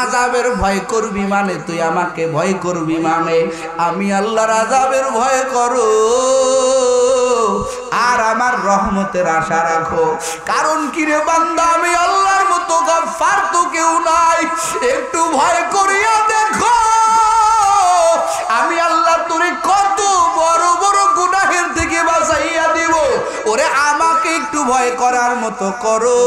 আযাবের ভয় করবি মানে তুই আমাকে ভয় করবি মানে আমি আল্লাহর আযাবের ভয় করো আর আমার রহমতের আশা রাখো। কারণ কি রে বান্দা, আমি আল্লাহর মতো গফফার তো কেউ নাই। একটু ভয় করিয়া দেখো আমি আল্লাহ তোরে কত বড় বড় গুনাহের থেকে বাঁচাইয়া দিব। ওরে আমাকে একটু ভয় করার মতো করো,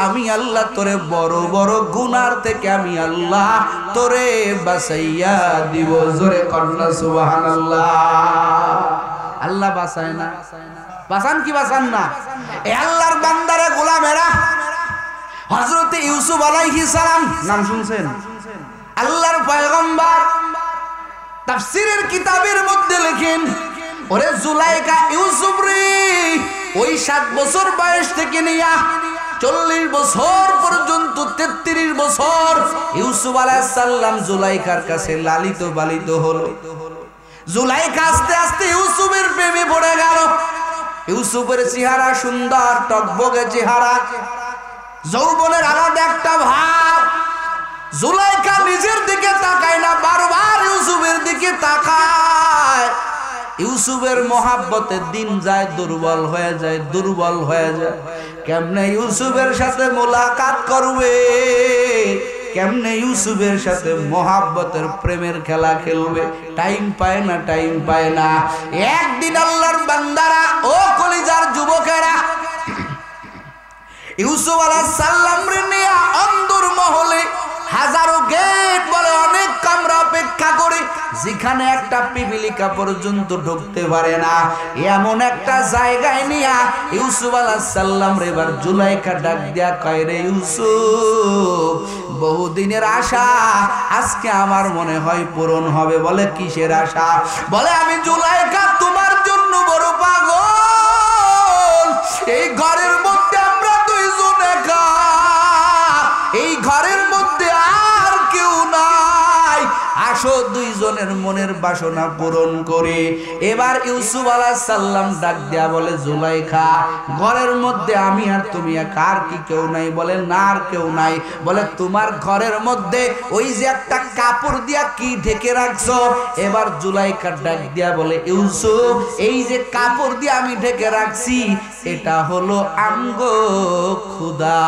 আমি আল্লাহ তোরে বড় বড় গুনার থেকে আমি আল্লাহ তোরে বাঁচাইয়া দিব। জোরে কন্যা সুবহানাল্লাহ। আল্লাহ বাঁচায় না? বাঁচান কি বাঁচান না? এ আল্লাহর বান্দারে গোলামেরা হযরত ইউসুফ আলাইহিস সালাম নাম শুনছেন? আল্লাহর পয়গম্বর তাফসীরের কিতাবের মধ্যে লেখেন, ওরে জুলাইখা ইউসুফ রে ওই 7 বছর বয়স থেকে নিয়া 40 বছর পর্যন্ত 33 বছর ইউসুফ আলাইহিস সালাম জুলাইখার কাছে লালিত পালিত হলো। জুলাইখা আস্তে আস্তে ইউসুফের প্রেমে পড়ে গেল। ইউসুফের চেহারা সুন্দর, টকবগে চেহারা, যৌবনের আলাদা একটা ভাব। জুলাইখা নিজের দিকে তাকায় না, বারবার ইউসুফের দিকে তাকায়। ইউসুফের মহাব্বতে দিন যায় দুর্বল হয়ে যায়, দুর্বল হয়ে যায়। কেমনে ইউসুফের সাথে মোলাকাত করবে, কেমনে ইউসুফের সাথে মহাব্বতের প্রেমের খেলা খেলবে, টাইম পায় না, টাইম পায় না। একদিন আল্লাহর বান্দারা ও কলিজার যুবকেরা ইউসুফ আলাইহিস সালাম রে নিয়া অন্দর মহলে হাজারো গেট বলে অনেক কামরা অপেক্ষা করে, যেখানে একটা পিপিলিকা পর্যন্ত ঢুকতে পারে না, এমন একটা জায়গায় নিয়া ইউসুফ আলাইহিস সালাম রে এবার জুলাইখা ডাক দিয়া কয়, রে ইউসুফ বহুদিনের আশা আজকে আমার মনে হয় পূরণ হবে। বলে কিসের আশা? বলে আমি জুলাইখা তোমার জন্য বড় পাগল। এই ঘরের মধ্যে আমরা দুইজন একা, এই ঘরের মধ্যে আর কেউ নাই, আসো দুইজনের মনের বাসনা পূরণ করে। এবার ইউসুফ আলাইহিস সালাম ডাক দেয়া বলে, জুলাইখা ঘরের মধ্যে আমি আর তুমি একা, আর কি কেউ নাই? বলে না, আর কেউ নাই। বলে তোমার ঘরের মধ্যে ওই যে একটা কাপড় দিয়া কি ঢেকে রাখছো? এবার জুলাইখা ডাক দেয়া বলে, ইউসুফ এই যে কাপড় দিয়ে আমি ঢেকে রাখছি এটা হলো আমগো ক্ষুধা।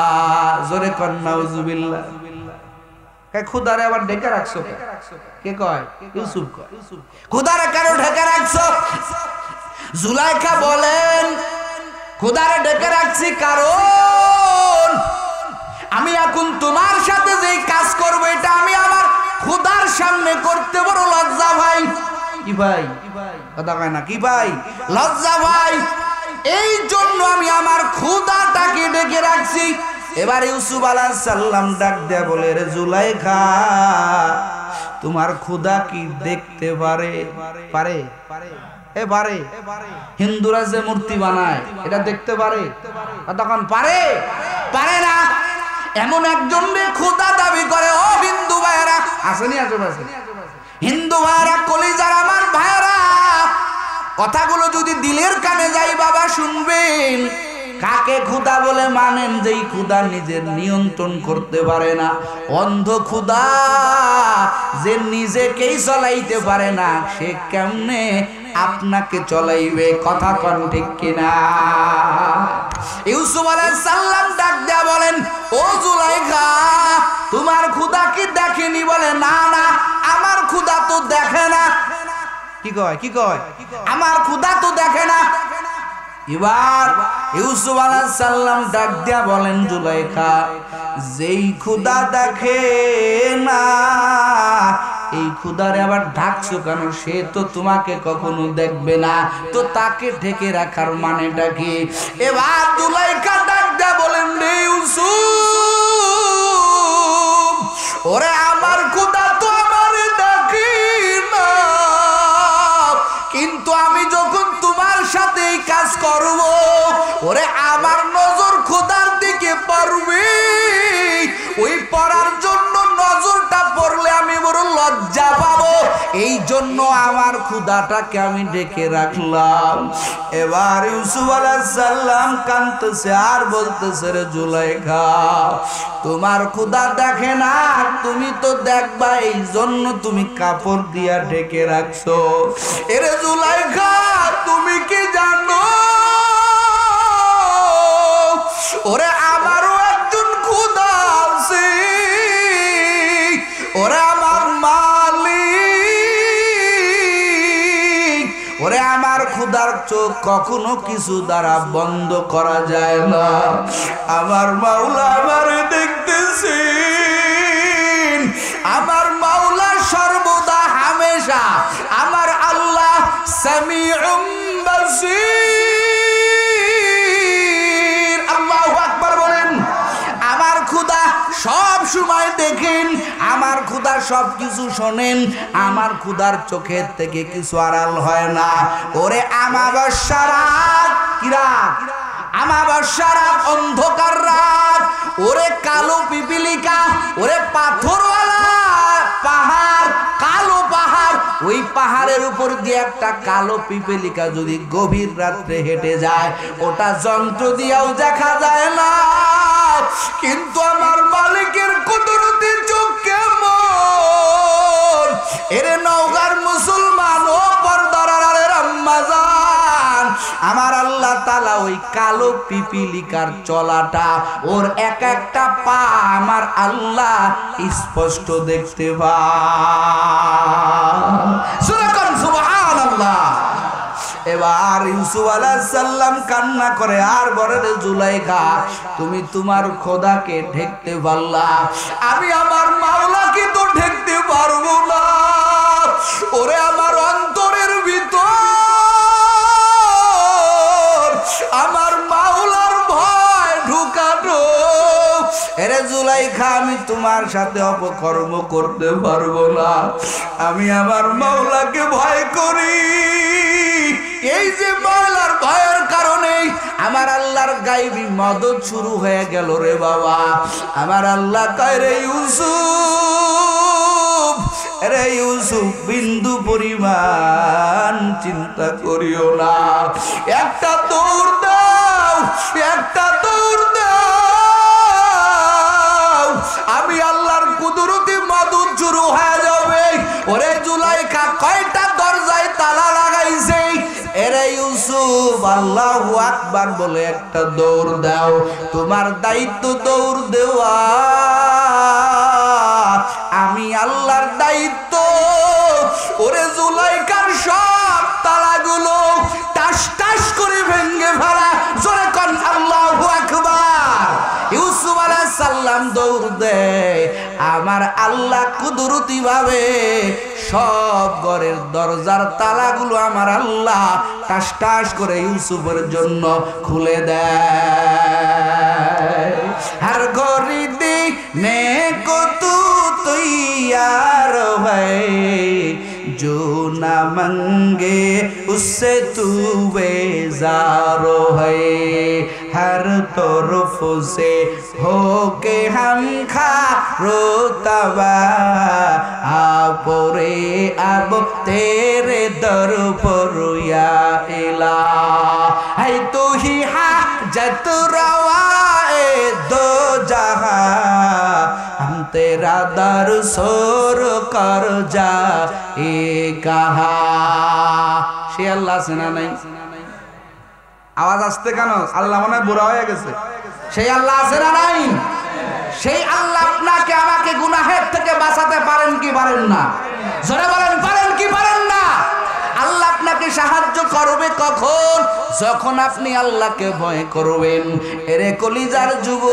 জোরে কন্যা নাউজুবিল্লাহ। ক্ষুধারে আবার ঢেকে রাখছো? কে কয়? ইউসুফ কয়। ক্ষুধারে কেন ঢেকে রাখছো? জুলাইখা বলেন, ক্ষুধারে ঢেকে রাখছি কারণ আমি এখন তোমার সাথে যেই কাজ করবো এটা আমি আমার ক্ষুধার সামনে করতে বড় লজ্জা ভাই। কি ভাই? কথা কয় না কি ভাই? লজ্জা ভাই। এই জন্য আমি আমার ক্ষুধাটাকে ঢেকে রাখছি। এবার ইউসুফ আলাইহিস সালাম ডাক দেয়া বলে, রে জুলাইখা তোমার ক্ষুধা কি দেখতে পারে? পারে? পারে। হিন্দুরা যে মূর্তি বানায় এটা দেখতে পারে? তখন পারে? পারে না। এমন একজন ক্ষুধা দাবি করে। ও হিন্দু ভাইয়েরা আসেনি আশেপাশে? হিন্দু ভাইয়েরা, কলিজার আমার ভাইয়েরা, কথাগুলো যদি দিলের কানে যাই বাবা শুনবেন। কাকে ক্ষুধা বলে মানেন? যেই ক্ষুধা নিজের নিয়ন্ত্রণ করতে পারে না, অন্ধ ক্ষুধা। যে নিজেকেই চলাইতে পারে না সে কেমনে আপনাকে চলাইবে? কথা কোন ঠিক কিনা? ইউসুফ আলাইহিস সালাম ডাক দেয়া বলেন, ও জুলাইখা তোমার ক্ষুধা কি দেখেনি? বলে না না, আমার ক্ষুধা তো দেখে না। কি কয়? কি কয়? আমার ক্ষুধা তো দেখে না। এবার ইউসুফ আলাইহিস সালাম ডাক দিয়া বলেন, জুলাইখা যেই ক্ষুধা দেখে না এই ক্ষুধারে আবার ঢাকছো কেন? সে তো তোমাকে কখনো দেখবে না, তো তাকে ঢেকে রাখার মানেটা কি? এবার জুলাইখা ডাক দিয়া বলেন, রে ইউসুফ ওরে আমার ক্ষুধা তো আমার দেখি না, কিন্তু আমি যখন তোমার সাথে এই কাজ করব ওরে আমার নজর খোদার দিকে পড়বে। ওই পড়ার জন্য নজরটা পড়লে আমি বড় লজ্জা পাবো। এই জন্য আমার ক্ষুধাটাকে আমি ডেকে রাখলাম। এবার ইউসুফ আলাইহিস সালাম কাঁদতেছে আর বলতেছে, রে জুলাইখা, তোমার ক্ষুধা দেখে না, তুমি তো দেখবা, এই জন্য তুমি কাপড় দিয়া ঢেকে রাখছো। এরে জুলাইখা, তুমি কি জানো ওরে আমারও একজন খোদা আছে, ওরে আমার মালিক, ওরে আমার খোদার চোখ কখনো কিছু দ্বারা বন্ধ করা যায় না। আমার মাওলা আমারে দেখতেছেন, আমার মাওলা সর্বদা হামেশা, আমার আল্লাহ সামিউম বাসীর। আল্লাহু আকবার বলেন। আমার খোদা সব সময় দেখেন, আমার খোদা সব কিছু শোনেন, আমার খোদার চোখের থেকে কিছু আড়াল হয় না। ওরে আমাবস্যা রাত, কি রাত? আমাবস্যা রাত, অন্ধকার রাত, ওরে কালো পিপিলিকা, ওরে পাথরওয়ালা পাহাড়, কালো পাহাড়, ওই পাহাড়ের উপর দিয়ে একটা কালো পিপিলিকা যদি গভীর রাত্রে হেঁটে যায়, ওটা যন্ত্র দিয়েও দেখা যায় না। কিন্তু আমার মালিকের কুদরতি চোখ কেমন! এরে নওগাঁর মুসলমান ও পর্দার আড়ালের আম্মা জান, আমার আল্লাহ তাআলা ওই কালো পিপিলিকার চলাটা, ওর এক একটা পা আমার আল্লাহ স্পষ্ট দেখতে পায়। সুবহানাল্লাহ। এবার ইউসুফ আলাইহিস সালাম কান্না করে আর বলে, রে জুলাইখা, তুমি তোমার খোদাকে ঢেকতে পারলা, আমি আমার মাওলাকে তো ঢেকতে পারবো না। ওরে আমার অন্তরের ভিতর আমার মাওলার ভয় ঢুকানো। এরে জুলাইখা, আমি তোমার সাথে অপকর্ম করতে পারবো না, আমি আমার মাওলাকে ভয় করি। এই যে মাওলার ভয়ের কারণে আমার আল্লাহর গায়বী মদদ শুরু হয়ে গেল রে বাবা। আমার আল্লাহ কয়, রে ইউসুফ, রে ইউসুফ, বিন্দু পরিমাণ চিন্তা করিও না, একটা দৌড় দাও, একটা দৌড় দাও, আমি আল্লাহর কুদরতি মদদ শুরু হয়ে যাবে। ওরে জুলাইখা, কয়টা দরজায় তালা লাগাইছে? এরে ইউসুফ, আল্লাহু আকবার বলে একটা দৌড় দাও, তোমার দায়িত্ব দৌড় দেওয়া, আমি আল্লাহর দায়িত্ব। ওরে জুলাইখার সব তালাগুলো টাস টাস করে ভেঙে ফেলা। জোরে কোন আল্লাহু আকবার। ইউসুফ আলাইহিস সালাম দৌড় দেয়, আমার আল্লাহ কুদরতি ভাবে সব ঘরের দরজার তালাগুলো আমার আল্লাহ টাস টাস করে ইউসুফের জন্য খুলে দেয়। हर गोरी दीने को तू तैयार है, जो ना मंगे उससे तू बेजार है, हर तरफ से होके हम खारोतबा आपरे अब तेरे दर पर या इला है, तू ही हाजत रवा दो जहां, हम तेरा दर सोर कर जा ए कहा। সে আল্লাহ আছে না নাই? আওয়াজ আসতে কেন? আল্লাহ মনে হয় বুড়া হয়ে গেছে। সেই আল্লাহ আছে না নাই? সেই আল্লাহ আপনাকে আমাকে গুনাহের থেকে বাঁচাতে পারেন কি পারেন না? জোরে বলেন, পারেন কি পারেন না? আল্লাহ আপনাকে সাহায্য করবে কখন? যখন আপনি আল্লাহকে ভয় করবেন। এরে কলিজার যুবক,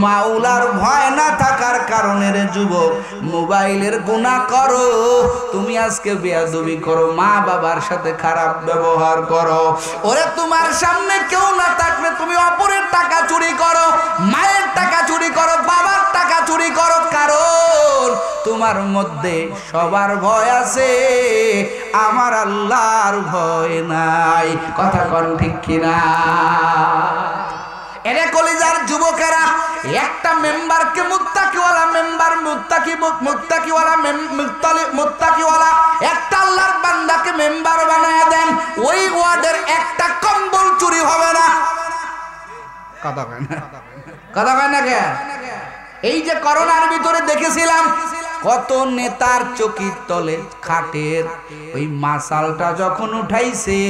মাওলার ভয় না থাকার কারণে রে যুবক মোবাইলের গুনাহ করো, তুমি আজকে বেয়াদবি করো, মা বাবার সাথে খারাপ ব্যবহার করো। ওরে তোমার সামনে কেউ না থাকলে তুমি অপরের টাকা চুরি করো, মায়ের টাকা চুরি করো, বাবার টাকা চুরি করো, কারণ তোমার মধ্যে সবার ভয় আছে, আমার আল্লাহর ভয় নাই। কথা কোন ঠিক কিনা? এরে কলিজার যুবকেরা, একটা মেম্বারকে মুত্তাকিওয়ালা মেম্বার, মুত্তাকিওয়ালা একটা আল্লাহর বান্দাকে মেম্বার বানায়া দেন, ওই ওয়ার্ডের একটা কম্বল চুরি হবে না। কথা কয় না কে? এই যে করোনার ভিতরে দেখেছিলাম কত নেতার চকির তলে খাটের ওই মাসালটা যখন উঠাইছে,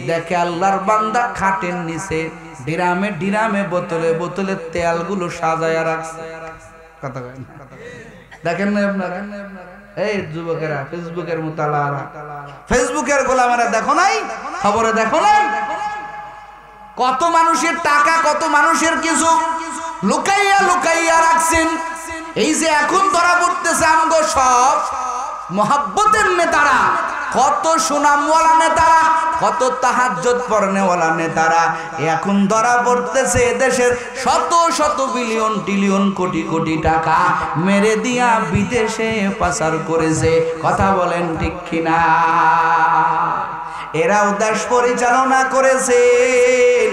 দেখে আল্লাহর বান্দা খাটের নিচে ডিরামে ডিরামে বোতলে বোতলে তেলগুলো সাজায়া রাখছে। কথা কয় না? দেখেন না আপনারা? এই যুবকেরা, ফেসবুকের মুতালারা, ফেসবুকের গোলামেরা দেখো নাই? খবরে দেখো নাই? কত মানুষের টাকা, কত মানুষের কিছু লুকাইয়া লুকাইয়া রাখছেন। এই যে এখন ধরা পড়তেছে আমগো সব মোহাব্বতের নেতারা, কত সুনামওয়ালা নেতারা, কত তাহাজ্জুদ পড়নেওয়ালা নেতারা এখন ধরা পড়তেছে দেশের শত শত বিলিয়ন ট্রিলিয়ন কোটি কোটি টাকা মেরে দিয়া বিদেশে পাচার করেছে। কথা বলেন ঠিক কিনা? এরাও দেশ পরিচালনা করেছেন,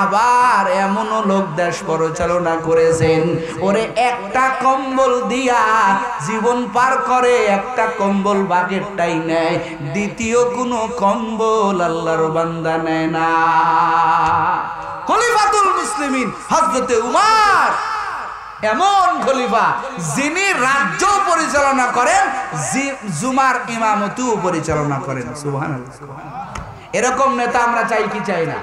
আবার এমনও লোক দেশ পরিচালনা করেছেন ওরে একটা কম্বল দিয়া জীবন পার করে, একটা কম্বল বাগেরটাই নেয়, দ্বিতীয় কোনো কম্বল আল্লাহর বান্দা নেয় না। খলিফাতুল মুসলিমিন হযরতে উমর এমন খলিফা যিনি রাজ্য পরিচালনা করেন, জুমার ইমামতিও পরিচালনা করেন। সুবহানাল্লাহ। এরকম নেতা আমরা চাই কি চাই না?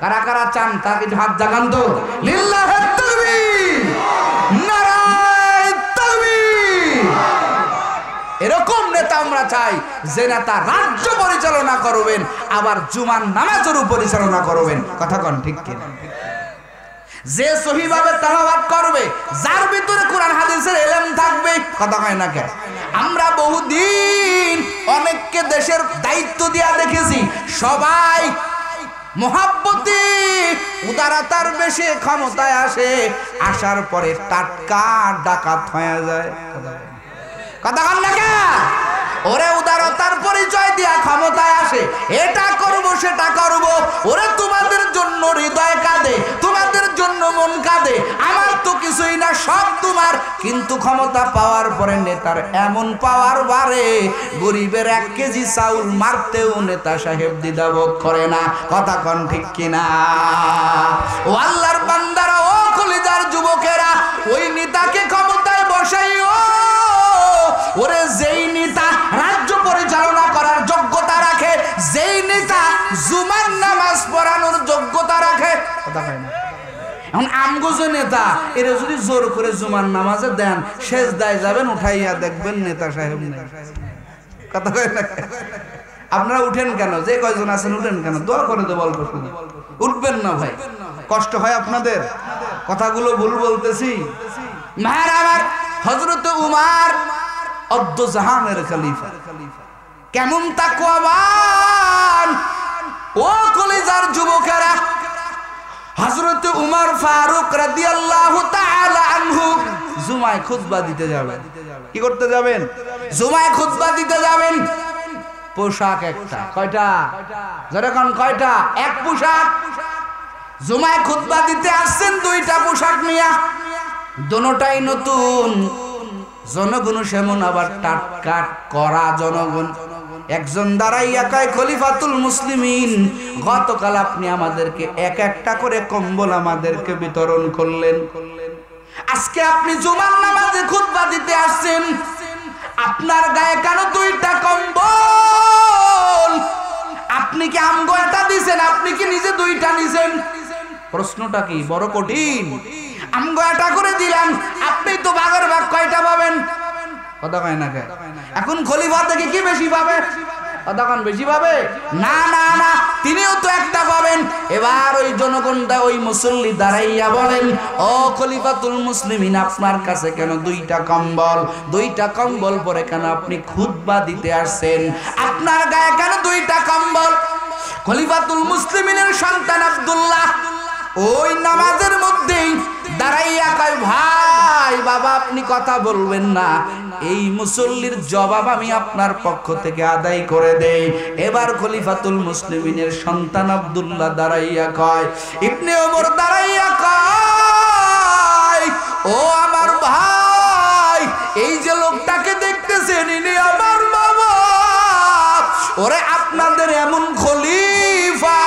কারা কারা চান তাকে হাত জাগান তো। লিল্লাহি তাকবীর, নারায়ে তাকবীর। এরকম নেতা আমরা চাই যে নেতা রাজ্য পরিচালনা করবেন, আবার জুমার নামাজেরও পরিচালনা করবেন। কথা কোন ঠিক কিনা? যে সহিভাবে তেলাওয়াত করবে, যার ভিতরে কোরআন হাদিসের ইলম থাকবে। কথা কয় না কেন? আমরা বহুদিন অনেককে দেশের দায়িত্ব দিয়া দেখেছি, সবাই মোহাব্বতে উদারতার বেশে ক্ষমতায় আসে, আসার পরে টাটকা ডাকাত হয়ে যায়। কথা কন না কেন? ওরে উদারতার পরিচয় দিয়া ক্ষমতায় আসে, এটা করব সেটা করব, ওরে তোমাদের জন্য হৃদয় কাঁদে, তোমাদের জন্য মন কাঁদে, আমার তো কিছুই না, সব তোমার। কিন্তু ক্ষমতা পাওয়ার পরে নেতার এমন পাওয়ার বাড়ে, গরিবের 1 কেজি চাউল মারতেও নেতা সাহেব দ্বিধাবোধ করে না। কথা কন ঠিক কিনা? ও আল্লাহর বান্দারা, ও কলিজার যুবকেরা, ওই নেতাকে ক্ষমতায় বসাইও। ওরে যেই নেতা রাজ্য পরিচালনা করার যোগ্যতা রাখে, যেই নেতা জুমার নামাজ পড়ানোর যোগ্যতা রাখে। কথা হয় না? এখন আমগোজ নেতা এরা যদি জোর করে জুমার নামাজে দেন, সেজদায় যাবেন, উঠাইয়া দেখবেন নেতা সাহেব নেই। কথা হয় না? আপনারা উঠেন কেন? যে কয়জন আছেন উঠেন কেন? দোয়া করে দেব অল্প শুধু। উঠবেন না ভাই, কষ্ট হয় আপনাদের। কথাগুলো ভুল বলতেছি। মায়ের আমার হযরত উমর অদ্দ জাহানের খলিফা, কেমন তাকওয়াবান। ও কলিজার যুবকেরা, হযরত উমর ফারুক রাদিয়াল্লাহু তাআলা আনহু জুমায় খুতবা দিতে যাবেন। কি করতে যাবেন? জুমায় খুতবা দিতে যাবেন। পোশাক একটা, কয়টা? যেরকম কয়টা? এক পোশাক। জুমায় খুতবা দিতে আসছেন 2টা পোশাক নিয়া, দোনোটাই নতুন। জনগণ সেমন আবার টাটকা করা জনগণ। একজন দাঁড়াইয়া কয়, খলিফাতুল মুসলিমিন, গতকাল আপনি আমাদেরকে এক একটা করে কম্বল আমাদেরকে বিতরণ করলেন, আজকে আপনি জুমার নামাজে খুতবা দিতে আসছেন, আপনার গায়ে কেন 2টা কম্বল? আপনি কি আমগো এটা দিছেন? আপনি কি নিজে 2টা নিছেন? প্রশ্নটা কি বড় কঠিন? আমগো এটা করে দিলাম, আপনি তো ভাগের ভাগ কয়টা পাবেন? কথা কয় না কেন? এখন খলিফা থেকে কি বেশি পাবে? কথা কন বেশি পাবে? না না না, তিনিও তো একটা পাবেন। এবার ওই জনগণটা, ওই মুসল্লি দাঁড়াইয়া বলেন, ও খলিফাতুল মুসলিমিন, আপনার কাছে কেন 2টা কম্বল? 2টা কম্বল পরে কেন আপনি খুতবা দিতে আসছেন? আপনার গায়ে কেন 2টা কম্বল? খলিফাতুল মুসলিমিনের সন্তান আব্দুল্লাহ ওই নামাজের মধ্যেই দাঁড়াইয়া কয়, ভাই বাবা আপনি কথা বলবেন না, এই মুসল্লির জবাব আমি আপনার পক্ষ থেকে আদায় করে দেই। এবার খলিফাতুল মুসলিমিনের সন্তান আব্দুল্লাহ দাঁড়াইয়া কয়, ইবনে ওমর দাঁড়াইয়া কয়, ও আমার ভাই, এই যে লোকটাকে দেখতেছেন ইনি আমার বাবা। ওরে আপনাদের এমন খলিফা,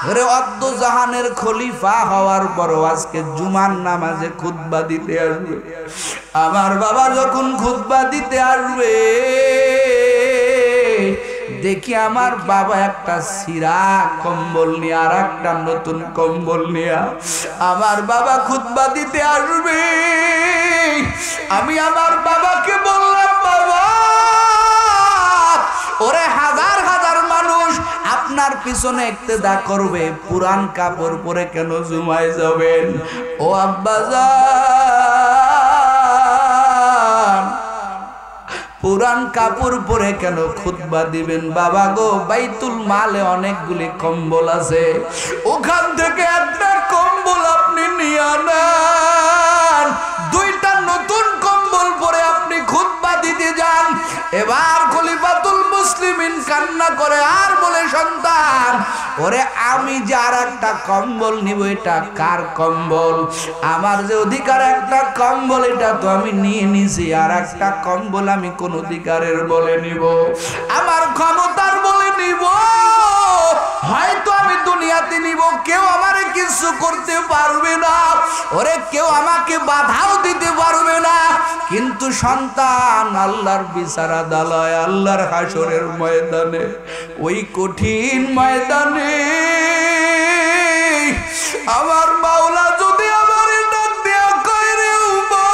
ওরে অদ্দ জাহানের খলিফা হওয়ার পরও আজকে জুমার নামাজে খুতবা দিতে আসবে। আমার বাবা যখন খুতবা দিতে আসবে, দেখি আমার বাবা একটা সিরা কম্বল নিয়ে আর একটা নতুন কম্বল নিয়ে আমার বাবা খুতবা দিতে আসবে। আমি আমার বাবাকে বললাম, বাবা, ওরে হাজার হাজার মানুষ আপনার পিছনে ইক্তেদা করবে, পুরান কাপড় পরে কেন জুমায় যাবেন? ও আব্বাজান, পুরান কাপড় পরে কেন খুতবা দিবেন? বাবা গো, বাইতুল মালে অনেকগুলি কম্বল আছে, ওখান থেকে একটা কম্বল আপনি নিয়ে নেন, দুইটা নতুন কম্বল পরে আপনি খুতবা দিতে যান। এবার খলিফাতুল মুসলিমিন কান্না করে আর বলে, সন্তান, ওরে আমি যে আর একটা কম্বল নিব, এটা কার কম্বল? আমার যে অধিকার একটা কম্বল, এটা তো আমি নিয়ে নিছি, আর একটা কম্বল আমি কোন অধিকারের বলে নিব? আমার ক্ষমতার বলে নিব? হয়তো আমি দুনিয়াতে নিব, কেউ আমারে কিছু করতে পারবে না, ওরে কেউ আমাকে বাধাও দিতে পারবে না, কিন্তু সন্তান আল্লাহর বিচার আদালয়, আল্লাহর হাসরের ময়দানে, ওই কঠিন ময়দানে আমার মাওলা যদি আমার ডাক দেয়া কয়, রে উমর,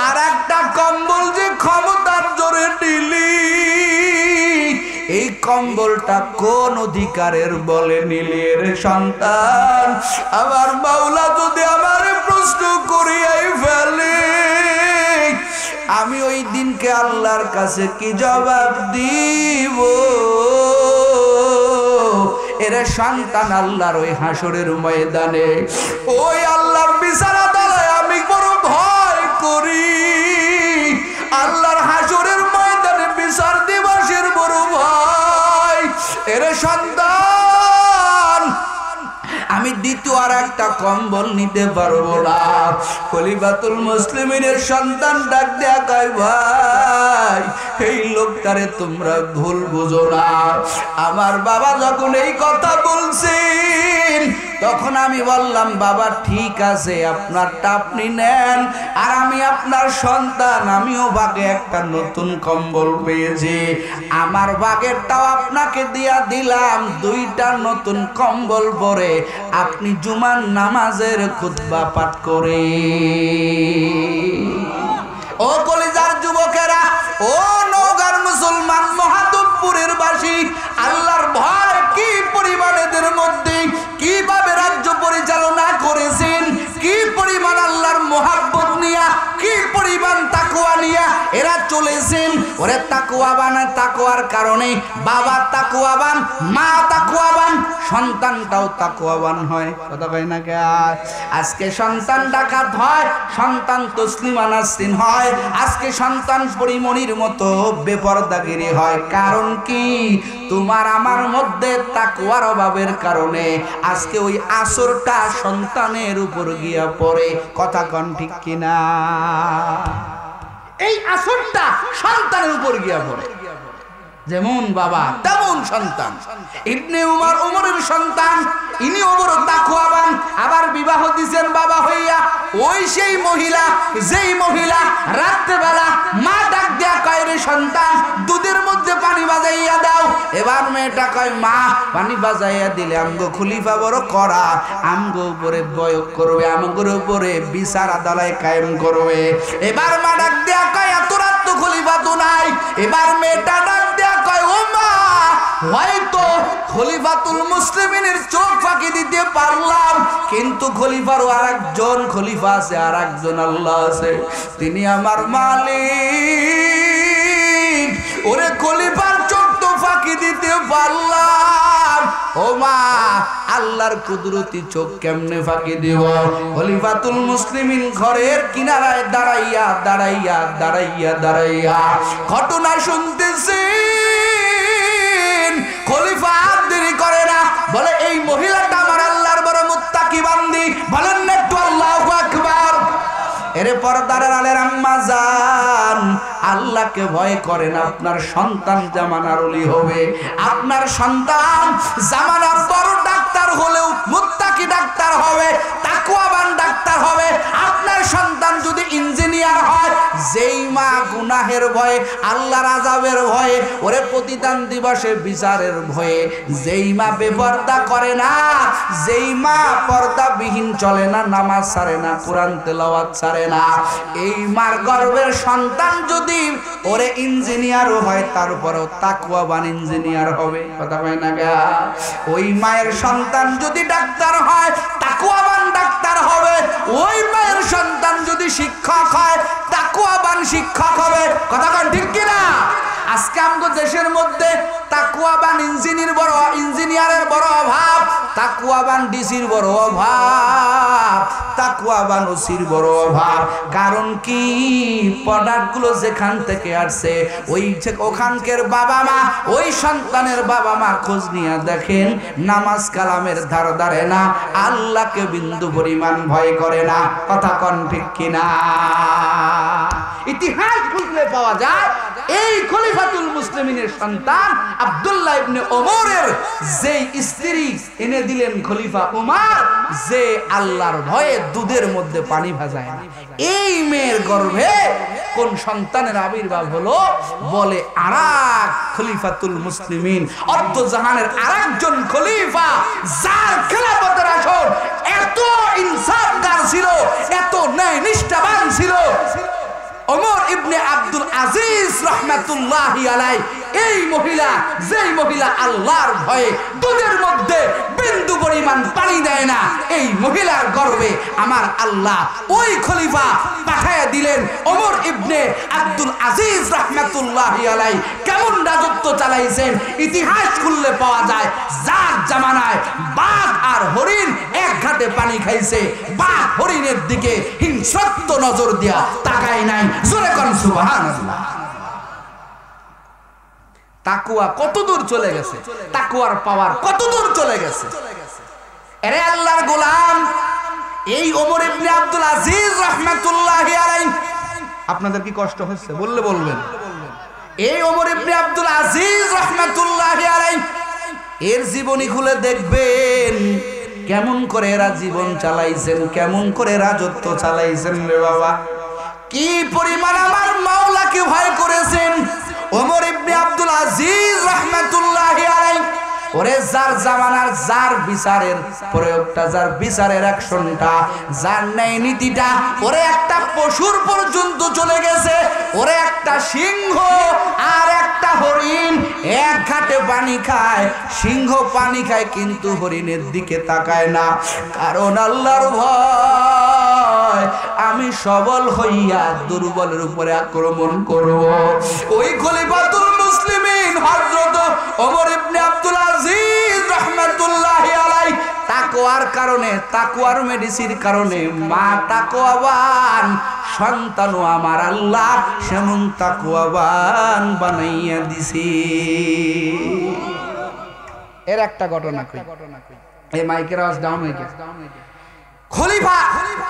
আর একটা কম্বল যে ক্ষমতার জোরে নিলি, এই কম্বলটা কোন অধিকারের বলে নিলি রে সন্তান? আমার মাওলা যদি আমারে প্রশ্ন করিয়াই ফেলে, আমি ওই দিনকে আল্লাহর কাছে কি জবাব দিব? এরে সন্তান, আল্লাহর ওই হাসরের ময়দানে, ওই আল্লাহর বিচার আদালতে আমি বড় ভয় করি। আল্লাহর হাসরের ময়দানে বিচার দিবসের বড় ভয়। এরে সন্তান, আমি দ্বিতীয় আর একটা কম্বল নিতে পারবো না। খলিফাতুল মুসলিমিনের সন্তান ডাক দেয়া কয়, ভাই, এই লোকটারে তোমরা ভুল বুঝো না। আমার বাবা যখন এই কথা বলছেন, তখন আমি বললাম, বাবা ঠিক আছে, আপনারটা আপনি নেন, আর আমি আপনার সন্তান, আমিও ভাগে একটা নতুন কম্বল পেয়েছি, আমার ভাগেরটাও আপনাকে দিয়া দিলাম। দুইটা নতুন কম্বল পরে আপনি জুমার নামাজের খুতবা পাঠ করে। ও কলিজার যুবকেরা, ও নওগাঁর মুসলমান, মহাদেবপুরের বাসী, আল্লাহর ভয় কি পরিমাণ এদের মধ্যে, কিভাবে রাজ্য পরিচালনা করেছেন, কি পরিমাণ আল্লাহর মোহাব্বত নিয়া, কি পরিমাণ তাকওয়া নিয়া এরা চলেছেন। ওরে তাকওয়াবান, তাকওয়ার কারণে বাবা তাকওয়াবান, মা তাকওয়াবান, সন্তানটাও তাকওয়াবান হয়। কথা কয় না কে? আজকে সন্তান ডাকাত হয়, সন্তান তসলিমা নাসরিন হয়, আজকে সন্তান পরিমণির মতো বেপরদাগিরি হয়। কারণ কি? তোমার আমার মধ্যে তাকওয়ার অভাবের কারণে আজকে ওই আসরটা সন্তানের উপর গিয়া পড়ে। কথা কন ঠিক কিনা? এই আসরটা সন্তানের উপর গিয়া পড়ে। যেমন বাবা তেমন সন্তান। ইবনে উমর, উমরের সন্তান, ইনি বড় তাকওয়াবান, আবার বিবাহ দিয়েছেন বাবা হইয়া। ওই সেই মহিলা, যেই মহিলা রাত্রেবেলা মা ডাক দেয়া কয়, রে সন্তান, দুধের মধ্যে পানি বাজাইয়া দাও। এবার মেয়েটা কয়, মা, পানি বাজাইয়া দিলে আমগো খলিফা বড় করা, আমগো উপরে বয়ক করবে, আমগোর উপরে বিচার আদালত কায়েম করবে। এবার মা ডাক দেয়া কয়, এত রাত তো খলিফা তো নাই। এবার মেয়েটা ডাক দেয়া কয়, ও মা, হয়তো খলিফাতুল মুসলিমিনের চোখ ফাঁকি দিতে পারলাম, কিন্তু খলিফারও আরেকজন খলিফা আছে, আরেকজন আল্লাহ আছে, তিনি আমার মালিক। ওরে খলিফার চোখ তো ফাঁকি দিতে পারলাম, ও মা, আল্লাহর কুদরতি চোখ কেমনে ফাঁকি দিব? খলিফাতুল মুসলিমিন ঘরের কিনারায় দাঁড়াইয়া দাঁড়াইয়া দাঁড়াইয়া দাঁড়াইয়া ঘটনা শুনতেছে। খলিফা আর দেরি করে না, বলে, এই মহিলাটা আমার আল্লাহর বড় মুত্তাকি বান্দা। বেপরদার আলের আম্মা জান, আল্লাহকে ভয় করেন, আপনার সন্তান জামানার ওলি হবে। আপনার সন্তান জামানার বড় ডাক্তার হলেও মুত্তাকি ডাক্তার হবে, তাকওয়াবান ডাক্তার হবে। আপনার সন্তান যদি ইঞ্জিনিয়ার হয়, যেই মা গুনাহের ভয়ে, আল্লাহর আযাবের ভয়ে, ওরে প্রতিদান দিবসে বিচারের ভয়ে, যেই মা বেপরদা করে না, যেই মা পর্দাবিহীন চলে না, নামাজ ছাড়ে না, কোরআন তেলাওয়াত ছাড়ে না, এই মার গর্ভের সন্তান যদি ওরে ইঞ্জিনিয়ারও হয়, তারপরেও তাকওয়াবান ইঞ্জিনিয়ার হবে। কথা হয় না গা? ওই মায়ের সন্তান যদি ডাক্তার হয়, তাকওয়াবান ডাক্তার হবে। ওই মায়ের সন্তান যদি শিক্ষক হয়, তাকওয়াবান শিক্ষক হবে। কথা কন ঠিক কিনা? আজকে আমাদের দেশের মধ্যে তাকওয়াবান ইঞ্জিনিয়ারের বড় অভাব, তাকওয়াবান ডিসির বড় অভাব, তাকওয়াবান ওসির বড় অভাব। কারণ কি? প্রোডাক্টগুলো যেখান থেকে আসছে, ওখানকার বাবা মা, ওই সন্তানের বাবা মা খোঁজ নিয়ে দেখেন, নামাজ কালামের ধার ধারে না, আল্লাহকে বিন্দু পরিমাণ ভয় করে না। কথা কন ঠিক কিনা? ইতিহাস খুঁজলে পাওয়া যায়, এই খলিফাতুল মুসলিমিনের সন্তান আব্দুল্লাহ ইবনে ওমরের যে স্ত্রী এনে দিলেন খলিফা উমর, যে আল্লাহর ভয়ে দুধের মধ্যে পানি ভাজায় না, এই মেয়ের গর্ভে কোন সন্তানের আবির্ভাব হলো? বলে আরেক খলিফাতুল মুসলিমিন, অর্ধ জাহানের আরেকজন খলিফা, যার খেলাফতের আসর এত ইনসাফগার ছিল, এত ন্যায় নিষ্ঠাবান ছিল, ওমর ইবনে আব্দুল আজিজ রাহমাতুল্লাহি আলাইহি। এই মহিলা, যেই মহিলা আল্লাহর ভয়ে দুধের মধ্যে বিন্দু পরিমাণ পানি দেয় না, এই মহিলার গর্ভে আমার আল্লাহ ওই খলিফা পাঠায় দিলেন ওমর ইবনে আব্দুল আজিজ রাহমাতুল্লাহি আলাইহি। কেমন রাজত্ব চালাইছেন ইতিহাস খুললে পাওয়া যায়। যার জামানায় বাঘ আর হরিণ এক ঘাটে পানি খাইছে, বাঘ হরিণের দিকে হিংস্রত্ব নজর দিয়া তাকায় নাই। জোরে কোন সুবহানাল্লাহ। তাকওয়া কত দূর চলে গেছে, তাকওয়ার পাওয়ার কত দূর চলে গেছে। আরে আল্লাহর গোলাম, এই ওমর ইবনে আব্দুল আজিজ রাহমাতুল্লাহি আলাইহি, আপনাদের কি কষ্ট হচ্ছে বললে বলবেন। এই ওমর ইবনে আব্দুল আজিজ রাহমাতুল্লাহি আলাইহি এর জীবনী খুলে দেখবেন, কেমন করে এরা জীবন চালাইছেন, কেমন করে রাজত্ব চালাইছেন রে বাবা। কি পরিমাণ আমার মাওলাকে ভয় করেছেন ওমর ইবনে আব্দুল আজিজ রাহমাতুল্লাহি আলাইহি। ওরে যার জামানার, যার বিচারের প্রয়োগটা, যার বিচারের অ্যাকশনটা, যার ন্যায় নীতিটা, ওরে একটা পশুর পর্যন্ত চলে গেছে। ওরে একটা সিংহ আর একটা হরিণ এক ঘাটে পানি খায়, সিংহ পানি খায় কিন্তু হরিণের দিকে তাকায় না, কারণ আল্লাহর ভয়। আমি সবল হইয়া দুর্বলের উপরে আক্রমণ করব। ওই খলিফাতুল মুসলিমিন হযরত ওমর ইবনে আব্দুল আজিজ রাহমাতুল্লাহি আলাইহি তাকওয়ার কারণে, তাকওয়ার মেডিসির কারণে মা তাকওয়াবান, সন্তানও আমার আল্লাহ সেমন তাকওয়াবান বানাইয়া দিছি। এর একটা ঘটনা কই, এই মাইকের আওয়াজ ডাউন হয়ে গেছে। খলিফা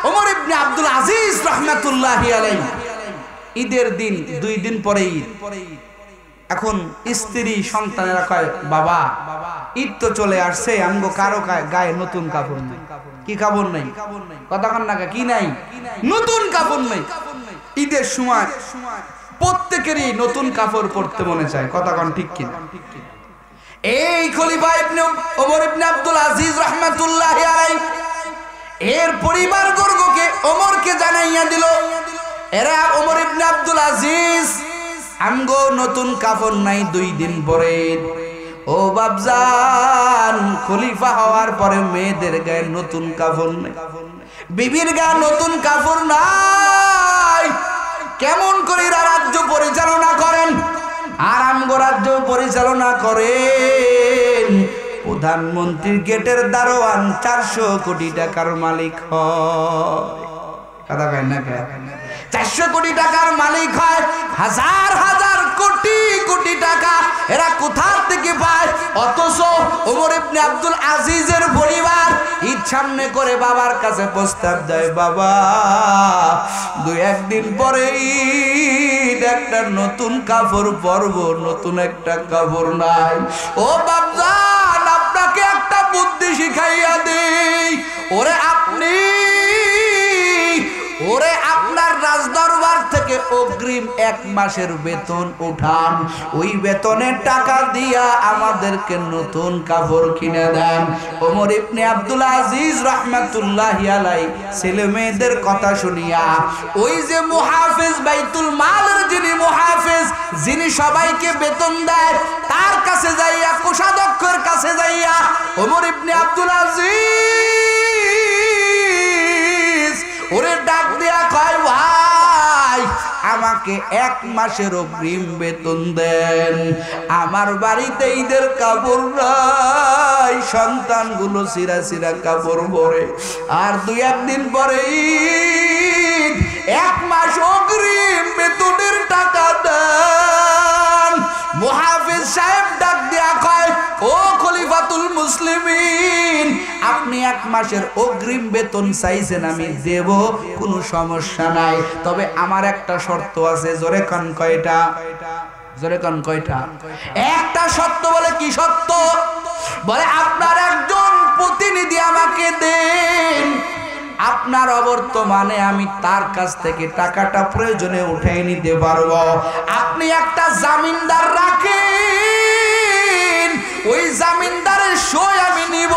ওমর ইবনে আব্দুল আজিজ রাহমাতুল্লাহি আলাইহি ঈদের দিন, 2 দিন পরে ঈদ। এখন স্ত্রী সন্তানেরা কয়, বাবা ঈদ তো চলে আসছে, আমগো কারো গায়ে নতুন কাপড় নাই। কি কাপড় নাই? কতক্ষণ না কি নাই? নতুন কাপড় নাই। ঈদের সময় প্রত্যেকেরই নতুন কাপড় পরতে মনে চায়। কতক্ষণ ঠিক কিনা? এই খলিফা ইবনে ওমর ইবনে আব্দুল আজিজ রাহমাতুল্লাহি আলাইহি এর পরিবার বর্গকে ওমরকে জানাইয়া দিল, এরা ওমর ইবনে আব্দুল আজিজ, আমগো নতুন কাপড় নাই 2 দিন পরে। ও বাপজান, খলিফা হওয়ার পরে মেয়েদের গায়ে নতুন কাপড় নাই, বিবির গায়ে নতুন কাপড় নাই। কেমন করে রাজ্য পরিচালনা করেন? আর আমগো রাজ্য পরিচালনা করেন প্রধানমন্ত্রীর গেটের দারোয়ান 400 কোটি টাকার মালিক হয়। কথা কয় না? 400 কোটি টাকার মালিক হয়, হাজার হাজার কোটি কোটি টাকা এরা কোথা থেকে পায়? অথচ ওমর ইবনে আব্দুল আজিজের পরিবার ঈদ সামনে করে বাবার কাছে প্রস্তাব দেয়, বাবা 2-1 দিন পরে ঈদ, একটা নতুন কাপড় পরবো, নতুন একটা কাপড় নাই। ও বাপজান, আপনাকে একটা বুদ্ধি শিখাইয়া দেই। ওরে আপনার রাজদরবার থেকে অগ্রিম 1 মাসের বেতন উঠান, ওই বেতনের টাকা দিয়া আমাদেরকে নতুন কাপড় কিনে দেন। ওমর ইবনে আব্দুল আজিজ রাহমাতুল্লাহি আলাইহি ছেলে মেয়েদের কথা শুনিয়া ওই যে মুহাফিজ বাইতুল মালের যিনি মুহাফিজ, যিনি সবাইকে বেতন দেয়, তার কাছে যাইয়া, কোষাধ্যক্ষের কাছে যাইয়া ওমর ইবনে আব্দুল আজিজ ওরে ডাক দিয়া কয়, ভাই আমাকে 1 মাসের অগ্রিম বেতন দেন, আমার বাড়িতে ঈদের কাপড় নাই, সন্তানগুলো সিরা সিরা কাপড় পরে, আর 2-1 দিন পরে ঈদ, 1 মাস অগ্রিম বেতনের টাকা দেন। মুহাফিজ সাহেব ডাক দিয়া কয়, ও খলিফাতুল মুসলিমিন, আপনি 1 মাসের অগ্রিম বেতন চাইছেন, আমি দেব, কোনো সমস্যা নাই, তবে আমার একটা শর্ত আছে। জোরে কান কয়টা? জোরে কান কয়টা? একটা শর্ত। বলে কি শর্ত? বলে আপনার একজন প্রতিনিধি আমাকে দেন, আপনার অবর্তমানে আমি তার কাছ থেকে টাকাটা প্রয়োজনে উঠাই নিতে পারবো। আপনি একটা জামিনদার রাখেন, ওই জামিনদারের সই আমি নিব,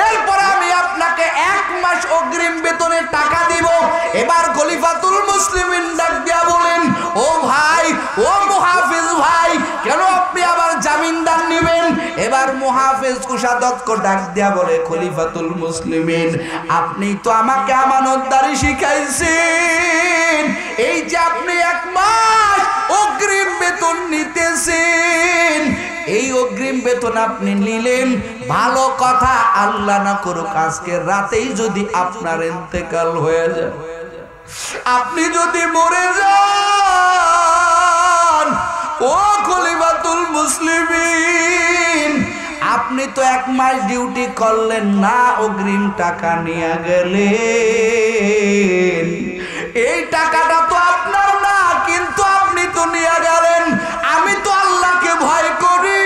এরপরে আমি আপনাকে 1 মাস অগ্রিম বেতনের টাকা দিব। এবার খলিফাতুল মুসলিমিন ডাক দিয়া বলেন, ও ভাই, ও মুহাফিজ ভাই, কেন আপনি আবার জামিনদার নেবেন? এবার মুহাফিজ কোষাধ্যক্ষ ডাক দিয়া বলে, খলিফাতুল মুসলিমিন, আপনি তো আমাকে আমানতদারি শিখাইছেন, এই যে আপনি 1 মাস অগ্রিম বেতন নিতেছেন, এই অগ্রিম বেতন আপনি নিলেন, ভালো কথা, আল্লাহ না করুক আজকে রাতেই যদি আপনার ইন্তেকাল হয়ে যায়, আপনি যদি মরে যান, ও খলিফাতুল মুসলিমিন, আপনি তো 1 মাস ডিউটি করলেন না, অগ্রিম টাকা নিয়ে গেলেন, এই টাকাটা তো আপনার না, কিন্তু আপনি তো নিয়ে গেলেন। আমি তো আল্লাহকে ভয় করি,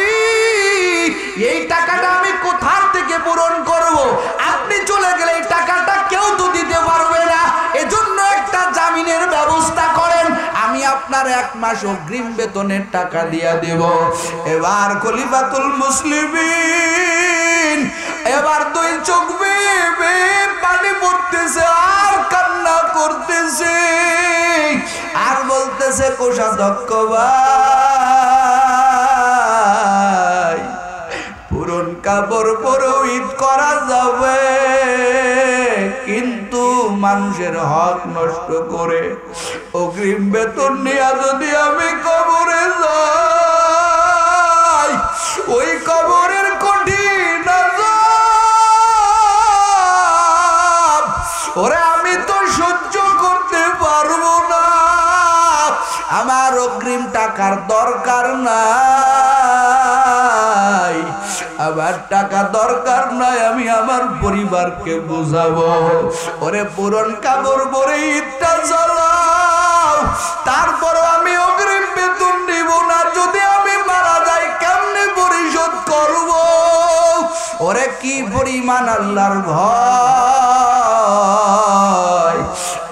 এই টাকাটা আমি কোথা থেকে পূরণ করব? আপনি চলে গেলে এই টাকাটা কেউ তো দিতে পারবে না, এজন্য একটা জামিনের ব্যবস্থা করেন, আমি আপনার 1 মাস অগ্রিম বেতনের টাকা দিয়া দেব। এবার খলিফাতুল মুসলিমিন এবার 2 চোখ বেয়ে পানি পড়তেছে, আর কান্না করতেছে, আর বলতেছে, কোষাধ্যক্ষ ভাই, পুরন কাপড় পরেও ঈদ করা যাবে, কিন্তু মানুষের হক নষ্ট করে অগ্রিম বেতন নিয়ে যদি আমি কবরে যাই, ওই কবরের কঠিন আযাব ওরে আমি তো সহ্য করতে পারবো না। আমার অগ্রিম টাকার দরকার নাই, আমার টাকা দরকার নাই, আমি আমার পরিবারকে বুঝাবো। ওরে পুরন কাপড় পরে ঈদটা চালাও, তারপরও আমি অগ্রিম বেতন দিব না, যদি আমি মারা যাই কেমনে পরিশোধ করব? ওরে কি পরিমাণ আল্লাহর ভয়!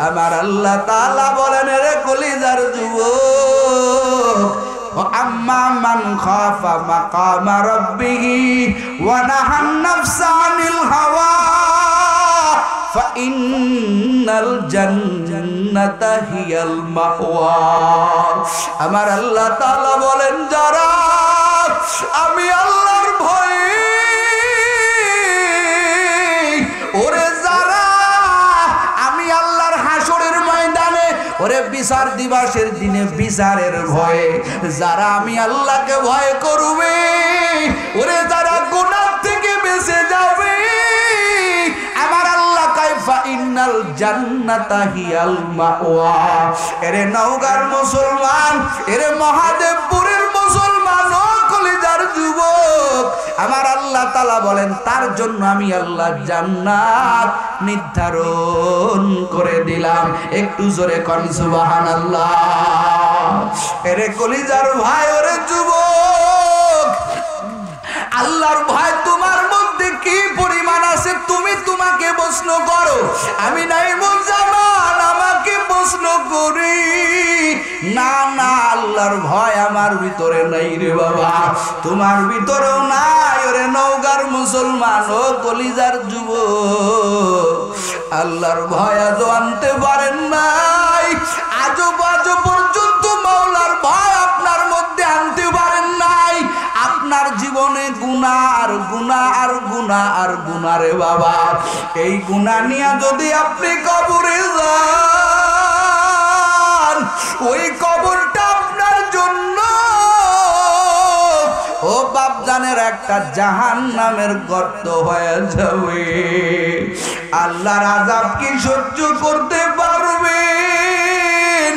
আমার আল্লাহ তাআলা বলেন, রে কলিজার যুবক, আম্মা মান খাফা মাকামা রাব্বিহি ওয়া নাহান নাফসা আনিল হাওয়া ফাইন্নাল জান্নাতা হিয়াল মাওয়া। আমার আল্লাহ তাআলা বলেন, যারা আমি আল্লাহর ভয়ে, ওরে যারা আমি আল্লাহর হাসরের ময়দানে, ওরে বিচার দিবসের দিনে বিচারের ভয়ে যারা আমি আল্লাহকে ভয় করবে, ওরে যারা গুনাহ থেকে বেঁচে যাবে, আমার আল্লাহ কাইফা ইন্নাল জান্নাতা হিয়াল মাওয়া। এরে নওগাঁর মুসলমান, এরে মহাদেবপুরের মুসলমান, ও কলিজার যুবক, আমার আল্লাহ আল্লাহ তাআলা বলেন তার জন্য আমি আল্লাহ জান্নাত নির্ধারণ করে দিলাম। একটু জোরে কোন সুবহানাল্লাহ। এরে কলিজার ভাই, ওরে যুবক, আল্লাহর ভয় তোমার মধ্যে কি পরিমাণ আছে তুমি তোমাকে প্রশ্ন করো। আমি নাইমুজ্জামান আমাকে প্রশ্ন করি না, না, আল্লাহর ভয় আমার ভিতরে নাই রে বাবা, তোমার ভিতরেও নাই। ওরে নওগাঁর মুসলমান, ও কলিজার যুবক, আল্লাহর ভয় আজও আনতে পারেন নাই। আজও পর্যন্ত মাওলার ভয় আপনার মধ্যে আনতে পারেন নাই। আপনার জীবনে গুনাহ আর গুনাহ আর গুনাহ আর গুনাহ রে বাবা। এই গুনাহ নিয়ে যদি আপনি কবরে যান, ওই কবরটা আপনার জন্য ও বাপজানের একটা জাহান্নামের গর্ত হয়ে যাবে। আল্লাহর আযাব কি সহ্য করতে পারবেন?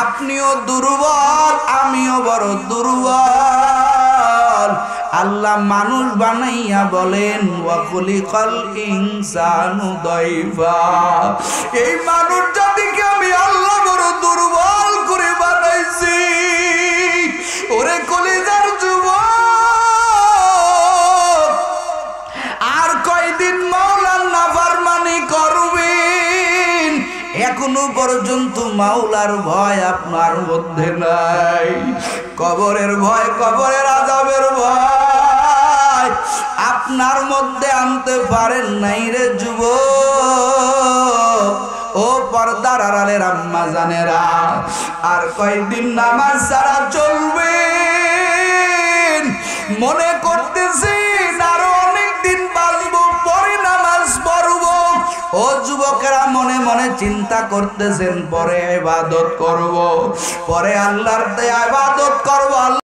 আপনিও দুর্বল, আমিও বড় দুর্বল। আল্লাহ মানুষ বানাইয়া বলেন ওয়া খুলিকাল ইনসানু দাইফা। এই মানুষ জাতিকে আমি আল্লাহ বড় দুর্বল করে বানাইছি। ওরে কলিজার যুবক, আর কয়দিন মাওলার নাফরমানি করবেন? এখনো পর্যন্ত মাওলার ভয় আপনার মধ্যে নাই। কবরের ভয়, কবরের আযাবের ভয় আপনার মধ্যে আনতে পারেন নাই রে যুবক। ও পর্দার আড়ালের আম্মা জানেরা, আর কয়দিন নামাজ ছাড়া চলবেন? মনে করতেছেন আরো অনেকদিন বাঁচবো, পরে নামাজ পড়বো। ও যুবকেরা মনে মনে চিন্তা করতেছেন পরে ইবাদত করব, পরে আল্লাহর ইবাদত করব।